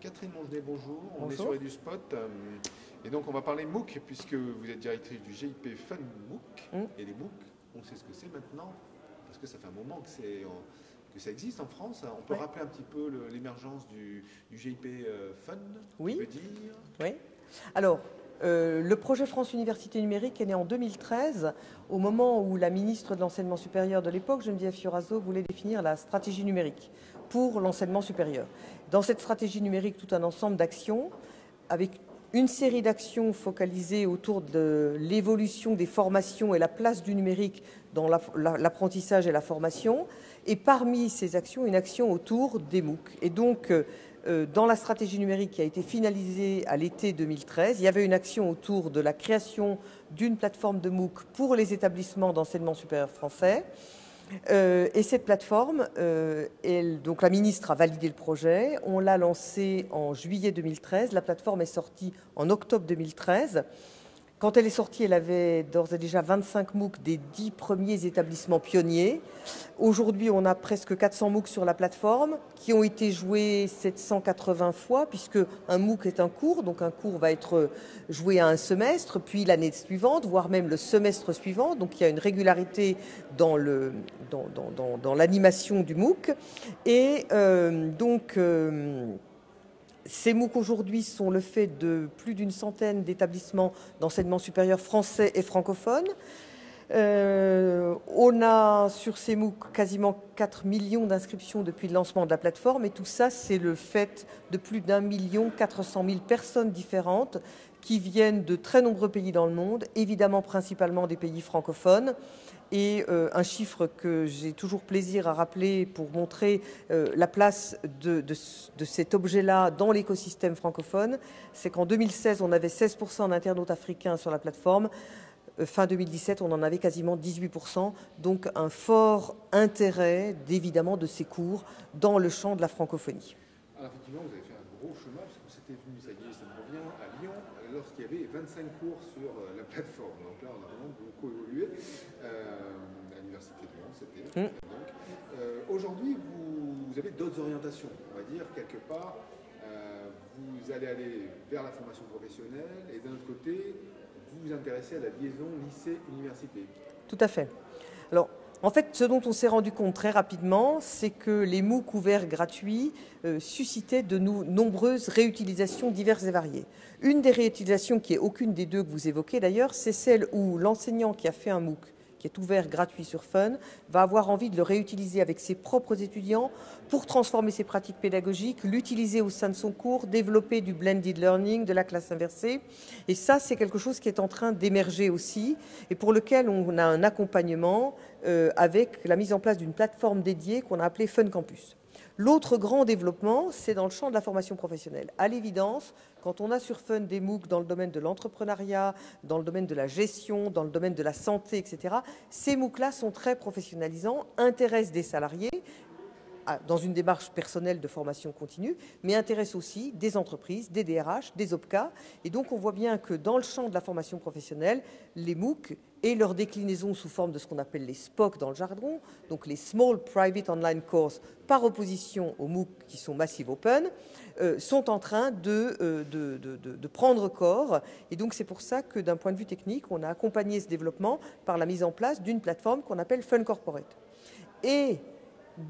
Catherine Mongenet, bonjour. On est Bonjour. sur EduSpot. Et donc, on va parler MOOC, puisque vous êtes directrice du GIP Fun MOOC. Et les MOOC, on sait ce que c'est maintenant, parce que ça fait un moment que ça existe en France. On peut rappeler un petit peu l'émergence du GIP Fun, Oui. qui veut dire... Oui. Alors, le projet France Université Numérique est né en 2013, au moment où la ministre de l'Enseignement supérieur de l'époque, Geneviève Fioraso, voulait définir la stratégie numérique pour l'enseignement supérieur. Dans cette stratégie numérique, tout un ensemble d'actions, avec une série d'actions focalisées autour de l'évolution des formations et la place du numérique dans l'apprentissage et la formation, et parmi ces actions, une action autour des MOOC. Et donc, dans la stratégie numérique qui a été finalisée à l'été 2013, il y avait une action autour de la création d'une plateforme de MOOC pour les établissements d'enseignement supérieur français. Et cette plateforme, donc la ministre a validé le projet, on l'a lancé en juillet 2013, la plateforme est sortie en octobre 2013. Quand elle est sortie, elle avait d'ores et déjà 25 MOOC des 10 premiers établissements pionniers. Aujourd'hui, on a presque 400 MOOC sur la plateforme qui ont été joués 780 fois, puisque un MOOC est un cours, donc un cours va être joué à un semestre, puis l'année suivante, voire même le semestre suivant. Donc il y a une régularité dans l'animation du MOOC. Et ces MOOC aujourd'hui sont le fait de plus d'une centaine d'établissements d'enseignement supérieur français et francophones. On a sur ces MOOC quasiment 4 millions d'inscriptions depuis le lancement de la plateforme, et tout ça, c'est le fait de plus d'1,4 million personnes différentes qui viennent de très nombreux pays dans le monde, évidemment principalement des pays francophones. Et un chiffre que j'ai toujours plaisir à rappeler pour montrer la place de cet objet-là dans l'écosystème francophone, c'est qu'en 2016, on avait 16% d'internautes africains sur la plateforme. Fin 2017, on en avait quasiment 18%. Donc un fort intérêt, évidemment, de ces cours dans le champ de la francophonie. Alors effectivement, vous avez fait un gros chemin, parce que c'était venu, ça y est, ça me revient, à Lyon, lorsqu'il y avait 25 cours sur la plateforme. Donc là, on a vraiment beaucoup évolué. À l'Université de Lyon, c'était. Aujourd'hui, vous avez d'autres orientations. On va dire, quelque part, vous allez aller vers la formation professionnelle, et d'un autre côté, vous vous intéressez à la liaison lycée-université. Tout à fait. Alors, en fait, ce dont on s'est rendu compte très rapidement, c'est que les MOOC ouverts gratuits suscitaient de nombreuses réutilisations diverses et variées. Une des réutilisations, qui est aucune des deux que vous évoquez d'ailleurs, c'est celle où l'enseignant qui a fait un MOOC, qui est ouvert gratuit sur Fun, va avoir envie de le réutiliser avec ses propres étudiants pour transformer ses pratiques pédagogiques, l'utiliser au sein de son cours, développer du blended learning, de la classe inversée. Et ça, c'est quelque chose qui est en train d'émerger aussi et pour lequel on a un accompagnement avec la mise en place d'une plateforme dédiée qu'on a appelée Fun Campus. L'autre grand développement, c'est dans le champ de la formation professionnelle. À l'évidence, quand on a sur Fun des MOOC dans le domaine de l'entrepreneuriat, dans le domaine de la gestion, dans le domaine de la santé, etc., ces MOOC-là sont très professionnalisants, intéressent des salariés dans une démarche personnelle de formation continue, mais intéressent aussi des entreprises, des DRH, des OPCA. Et donc, on voit bien que dans le champ de la formation professionnelle, les MOOC et leur déclinaison sous forme de ce qu'on appelle les SPOC dans le jargon, donc les Small Private Online Courses, par opposition aux MOOC qui sont Massive Open, sont en train de prendre corps. Et donc, c'est pour ça que d'un point de vue technique, on a accompagné ce développement par la mise en place d'une plateforme qu'on appelle Fun Corporate. Et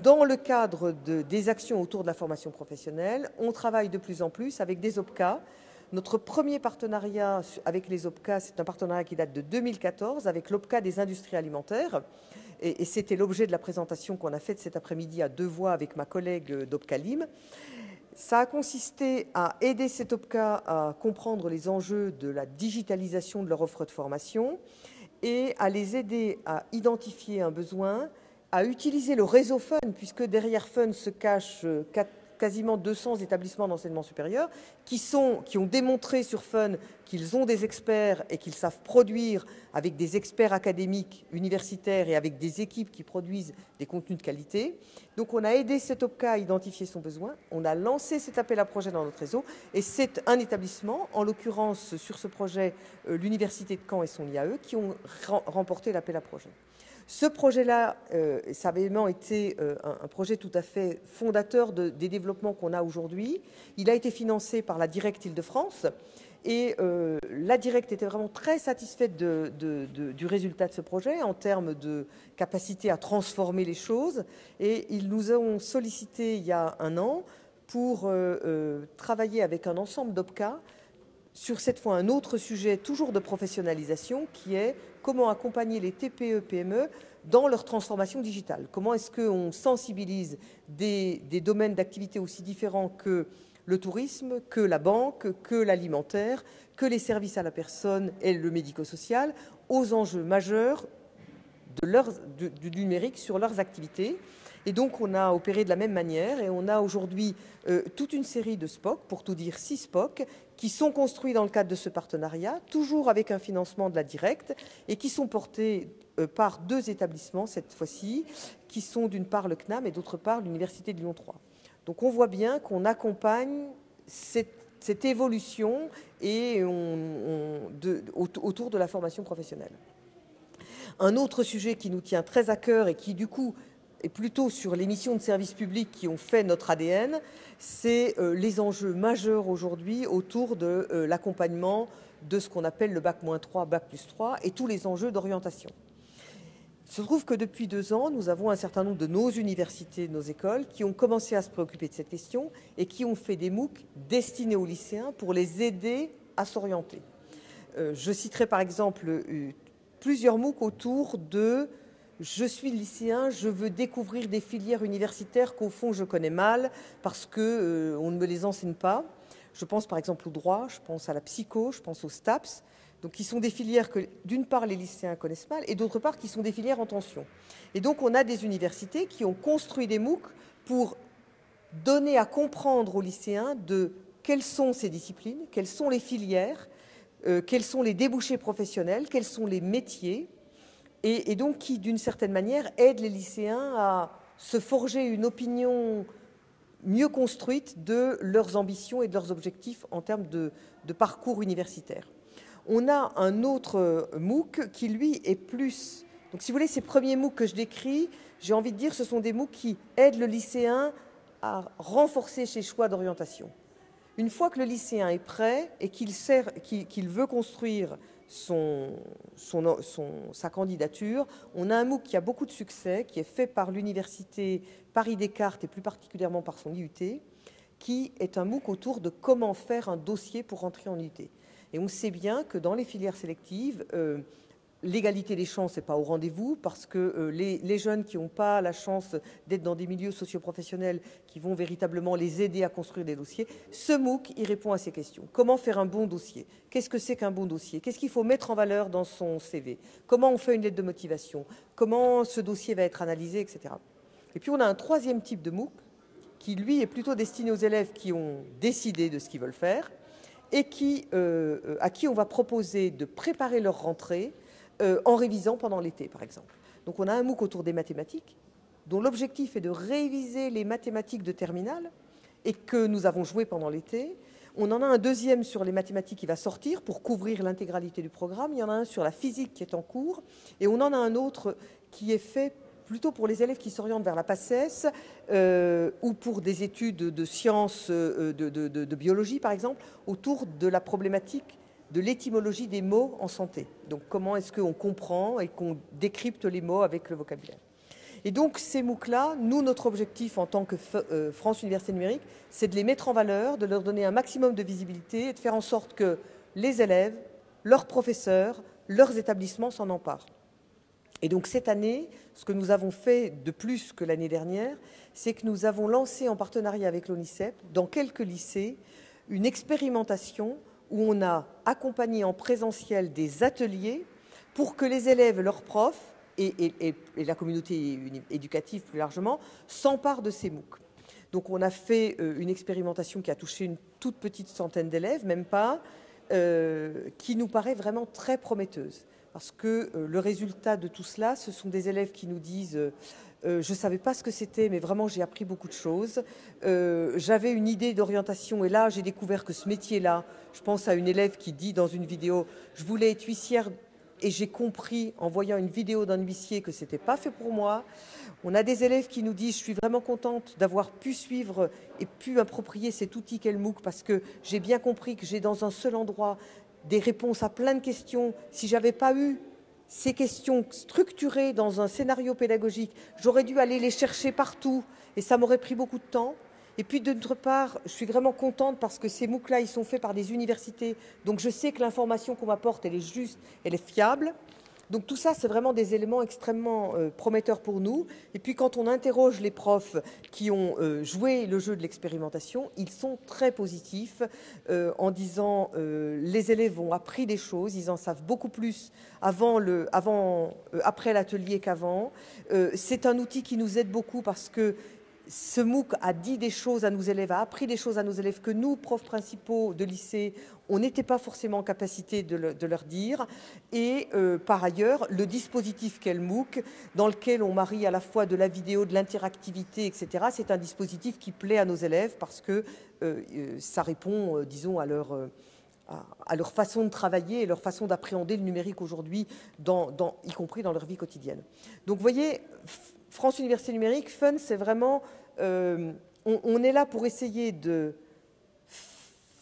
dans le cadre des actions autour de la formation professionnelle, on travaille de plus en plus avec des OPCA. Notre premier partenariat avec les OPCA, c'est un partenariat qui date de 2014 avec l'OPCA des industries alimentaires. Et c'était l'objet de la présentation qu'on a faite cet après-midi à deux voix avec ma collègue d'OPCA Lim. Ça a consisté à aider cet OPCA à comprendre les enjeux de la digitalisation de leur offre de formation et à les aider à identifier un besoin, à utiliser le réseau Fun, puisque derrière Fun se cachent quasiment 200 établissements d'enseignement supérieur qui ont démontré sur Fun qu'ils ont des experts et qu'ils savent produire avec des experts académiques, universitaires et avec des équipes qui produisent des contenus de qualité. Donc on a aidé cet OPCA à identifier son besoin, on a lancé cet appel à projet dans notre réseau et c'est un établissement, en l'occurrence sur ce projet, l'Université de Caen et son IAE, qui ont remporté l'appel à projet. Ce projet-là, ça avait vraiment été un projet tout à fait fondateur des développements qu'on a aujourd'hui. Il a été financé par la Direct Île-de-France et la Direct était vraiment très satisfaite du résultat de ce projet en termes de capacité à transformer les choses. Et ils nous ont sollicité il y a un an pour travailler avec un ensemble d'OPCA sur cette fois un autre sujet, toujours de professionnalisation, qui est comment accompagner les TPE-PME dans leur transformation digitale. Comment est-ce qu'on sensibilise des domaines d'activité aussi différents que le tourisme, que la banque, que l'alimentaire, que les services à la personne et le médico-social aux enjeux majeurs du numérique sur leurs activités. Et donc, on a opéré de la même manière et on a aujourd'hui toute une série de SPOC, pour tout dire 6 SPOC, qui sont construits dans le cadre de ce partenariat, toujours avec un financement de la Direct, et qui sont portés par 2 établissements cette fois-ci, qui sont d'une part le CNAM et d'autre part l'Université de Lyon 3. Donc on voit bien qu'on accompagne cette évolution et autour de la formation professionnelle. Un autre sujet qui nous tient très à cœur et qui du coup est plutôt sur les missions de service public qui ont fait notre ADN, c'est les enjeux majeurs aujourd'hui autour de l'accompagnement de ce qu'on appelle le Bac-3, Bac+3 et tous les enjeux d'orientation. Il se trouve que depuis 2 ans, nous avons un certain nombre de nos universités, de nos écoles, qui ont commencé à se préoccuper de cette question et qui ont fait des MOOC destinés aux lycéens pour les aider à s'orienter. Je citerai par exemple plusieurs MOOC autour de « je suis lycéen, je veux découvrir des filières universitaires qu'au fond je connais mal parce qu'on ne me les enseigne pas ». Je pense par exemple au droit, je pense à la psycho, je pense aux STAPS, donc qui sont des filières que d'une part les lycéens connaissent mal et d'autre part qui sont des filières en tension. Et donc on a des universités qui ont construit des MOOC pour donner à comprendre aux lycéens de quelles sont ces disciplines, quelles sont les filières, quels sont les débouchés professionnels, quels sont les métiers, et donc qui, d'une certaine manière, aident les lycéens à se forger une opinion mieux construite de leurs ambitions et de leurs objectifs en termes de parcours universitaire. On a un autre MOOC qui, lui, est plus... Donc, si vous voulez, ces premiers MOOC que je décris, j'ai envie de dire, ce sont des MOOC qui aident le lycéen à renforcer ses choix d'orientation. Une fois que le lycéen est prêt et qu'il veut construire sa candidature, on a un MOOC qui a beaucoup de succès, qui est fait par l'université Paris-Descartes et plus particulièrement par son IUT, qui est un MOOC autour de comment faire un dossier pour rentrer en IUT. Et on sait bien que dans les filières sélectives, l'égalité des chances n'est pas au rendez-vous parce que les jeunes qui n'ont pas la chance d'être dans des milieux socio-professionnels qui vont véritablement les aider à construire des dossiers, ce MOOC, il répond à ces questions. Comment faire un bon dossier? Qu'est-ce que c'est qu'un bon dossier? Qu'est-ce qu'il faut mettre en valeur dans son CV? Comment on fait une lettre de motivation? Comment ce dossier va être analysé, etc. Et puis on a un troisième type de MOOC qui, lui, est plutôt destiné aux élèves qui ont décidé de ce qu'ils veulent faire et à qui on va proposer de préparer leur rentrée en révisant pendant l'été, par exemple. Donc on a un MOOC autour des mathématiques, dont l'objectif est de réviser les mathématiques de terminale et que nous avons joué pendant l'été. On en a un deuxième sur les mathématiques qui va sortir pour couvrir l'intégralité du programme. Il y en a un sur la physique qui est en cours. Et on en a un autre qui est fait plutôt pour les élèves qui s'orientent vers la PACES ou pour des études de sciences, de biologie, par exemple, autour de la problématique de l'étymologie des mots en santé. Donc, comment est-ce qu'on comprend et qu'on décrypte les mots avec le vocabulaire. Et donc, ces MOOC-là, nous, notre objectif en tant que France Université Numérique, c'est de les mettre en valeur, de leur donner un maximum de visibilité et de faire en sorte que les élèves, leurs professeurs, leurs établissements s'en emparent. Et donc, cette année, ce que nous avons fait de plus que l'année dernière, c'est que nous avons lancé en partenariat avec l'ONICEP, dans quelques lycées, une expérimentation où on a accompagné en présentiel des ateliers pour que les élèves, leurs profs et la communauté éducative plus largement s'emparent de ces MOOC. Donc on a fait une expérimentation qui a touché une toute petite centaine d'élèves, même pas, qui nous paraît vraiment très prometteuse. Parce que le résultat de tout cela, ce sont des élèves qui nous disent je ne savais pas ce que c'était, mais vraiment j'ai appris beaucoup de choses. J'avais une idée d'orientation et là j'ai découvert que ce métier-là, je pense à une élève qui dit dans une vidéo, je voulais être huissière et j'ai compris en voyant une vidéo d'un huissier que ce n'était pas fait pour moi. On a des élèves qui nous disent « je suis vraiment contente d'avoir pu suivre et pu approprier cet outil qu'est le MOOC parce que j'ai bien compris que j'ai dans un seul endroit des réponses à plein de questions. Si je n'avais pas eu ces questions structurées dans un scénario pédagogique, j'aurais dû aller les chercher partout et ça m'aurait pris beaucoup de temps. Et puis d'autre part, je suis vraiment contente parce que ces MOOC-là, ils sont faits par des universités. Donc je sais que l'information qu'on m'apporte, elle est juste, elle est fiable. Donc tout ça, c'est vraiment des éléments extrêmement prometteurs pour nous. Et puis quand on interroge les profs qui ont joué le jeu de l'expérimentation, ils sont très positifs en disant les élèves ont appris des choses, ils en savent beaucoup plus après l'atelier qu'avant. C'est un outil qui nous aide beaucoup parce que ce MOOC a dit des choses à nos élèves, a appris des choses à nos élèves que nous, profs principaux de lycée, on n'était pas forcément en capacité de leur dire. Et par ailleurs, le dispositif qu'est le MOOC, dans lequel on marie à la fois de la vidéo, de l'interactivité, etc., c'est un dispositif qui plaît à nos élèves parce que ça répond, disons, à leur façon de travailler et leur façon d'appréhender le numérique aujourd'hui, y compris dans leur vie quotidienne. Donc vous voyez, France Université Numérique, FUN, c'est vraiment... on est là pour essayer de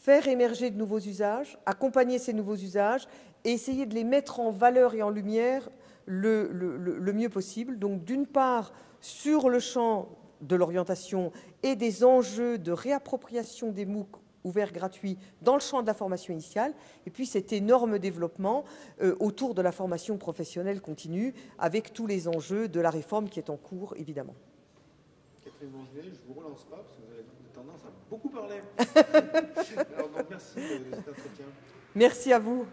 faire émerger de nouveaux usages, accompagner ces nouveaux usages et essayer de les mettre en valeur et en lumière le mieux possible. Donc d'une part, sur le champ de l'orientation et des enjeux de réappropriation des MOOC ouverts gratuits dans le champ de la formation initiale, et puis cet énorme développement autour de la formation professionnelle continue, avec tous les enjeux de la réforme qui est en cours, évidemment. Catherine Mangelet, je ne vous relance pas, parce que vous avez tendance à beaucoup parler. Alors, donc, merci de cet entretien. Merci à vous.